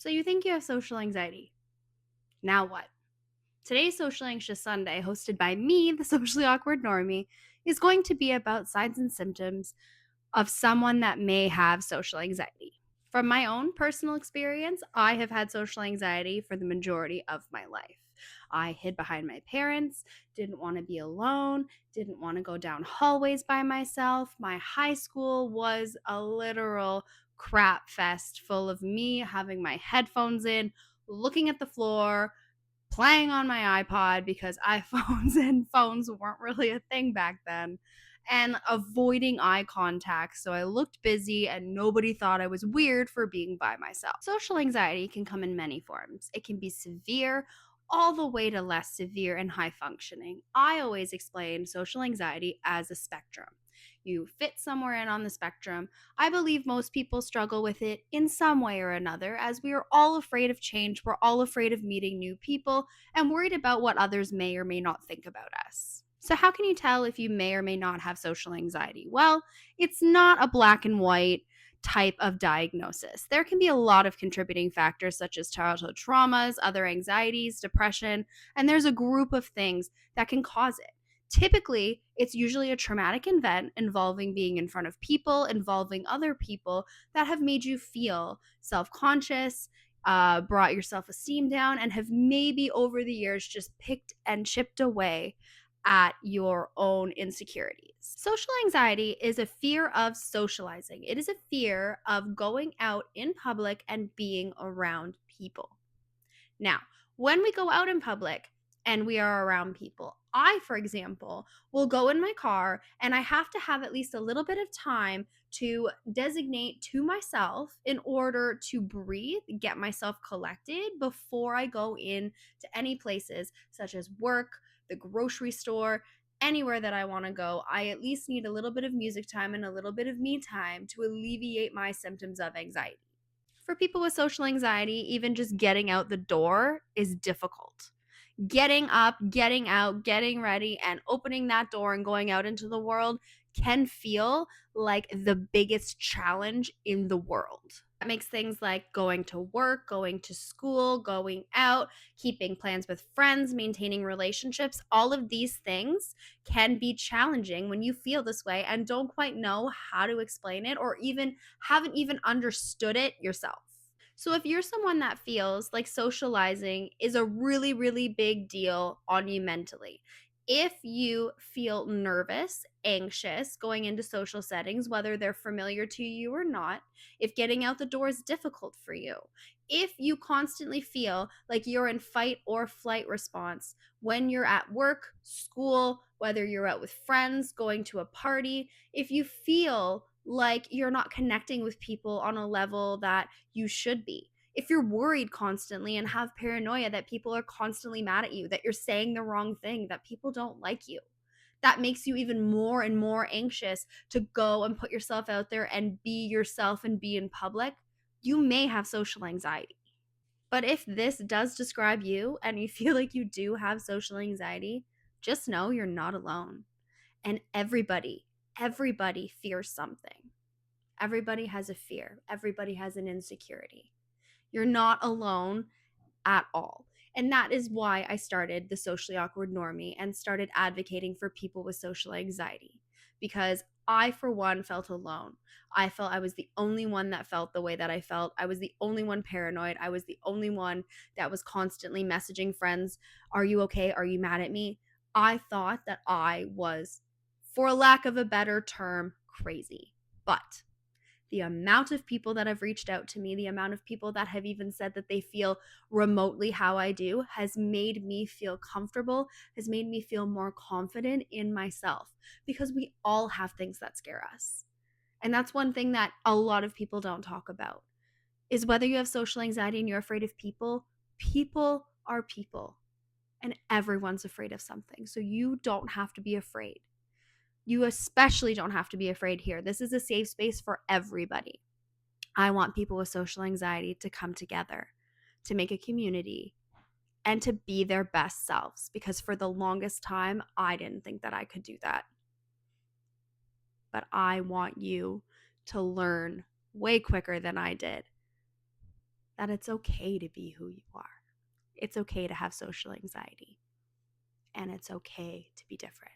So you think you have social anxiety. Now what? Today's Social Anxious Sunday, hosted by me, the socially awkward normie, is going to be about signs and symptoms of someone that may have social anxiety. From my own personal experience, I have had social anxiety for the majority of my life. I hid behind my parents, didn't want to be alone, didn't want to go down hallways by myself. My high school was a literal crap fest full of me having my headphones in, looking at the floor, playing on my iPod because iPhones and phones weren't really a thing back then, and avoiding eye contact so I looked busy and nobody thought I was weird for being by myself. Social anxiety can come in many forms. It can be severe all the way to less severe and high functioning. I always explain social anxiety as a spectrum. You fit somewhere in on the spectrum. I believe most people struggle with it in some way or another, as we are all afraid of change. We're all afraid of meeting new people and worried about what others may or may not think about us. So, how can you tell if you may or may not have social anxiety? Well, it's not a black and white type of diagnosis. There can be a lot of contributing factors such as childhood traumas, other anxieties, depression, and there's a group of things that can cause it. Typically, it's usually a traumatic event involving being in front of people, involving other people that have made you feel self conscious, brought your self esteem down, and have maybe over the years just picked and chipped away at your own insecurities. Social anxiety is a fear of socializing, it is a fear of going out in public and being around people. Now, when we go out in public and we are around people, I, for example, will go in my car and I have to have at least a little bit of time to designate to myself in order to breathe, get myself collected before I go in to any places such as work, the grocery store, anywhere that I want to go. I at least need a little bit of music time and a little bit of me time to alleviate my symptoms of anxiety. For people with social anxiety, even just getting out the door is difficult. Getting up, getting out, getting ready, and opening that door and going out into the world can feel like the biggest challenge in the world. That makes things like going to work, going to school, going out, keeping plans with friends, maintaining relationships. All of these things can be challenging when you feel this way and don't quite know how to explain it or even haven't even understood it yourself. So, if you're someone that feels like socializing is a really, really big deal on you mentally, if you feel nervous, anxious going into social settings, whether they're familiar to you or not, if getting out the door is difficult for you, if you constantly feel like you're in fight or flight response when you're at work, school, whether you're out with friends, going to a party, if you feel like you're not connecting with people on a level that you should be. If you're worried constantly and have paranoia that people are constantly mad at you, that you're saying the wrong thing, that people don't like you, that makes you even more and more anxious to go and put yourself out there and be yourself and be in public, you may have social anxiety. But if this does describe you and you feel like you do have social anxiety, just know you're not alone. And everybody fears something. Everybody has a fear. Everybody has an insecurity. You're not alone at all. And that is why I started the Socially Awkward Normie and started advocating for people with social anxiety. Because I, for one, felt alone. I felt I was the only one that felt the way that I felt. I was the only one paranoid. I was the only one that was constantly messaging friends, "Are you okay? Are you mad at me?" I thought that I was, for lack of a better term, crazy. But the amount of people that have reached out to me, the amount of people that have even said that they feel remotely how I do, has made me feel comfortable, has made me feel more confident in myself because we all have things that scare us. And that's one thing that a lot of people don't talk about is whether you have social anxiety and you're afraid of people, people are people and everyone's afraid of something. So you don't have to be afraid. You especially don't have to be afraid here. This is a safe space for everybody. I want people with social anxiety to come together, to make a community, and to be their best selves because for the longest time, I didn't think that I could do that. But I want you to learn way quicker than I did that it's okay to be who you are. It's okay to have social anxiety, and it's okay to be different.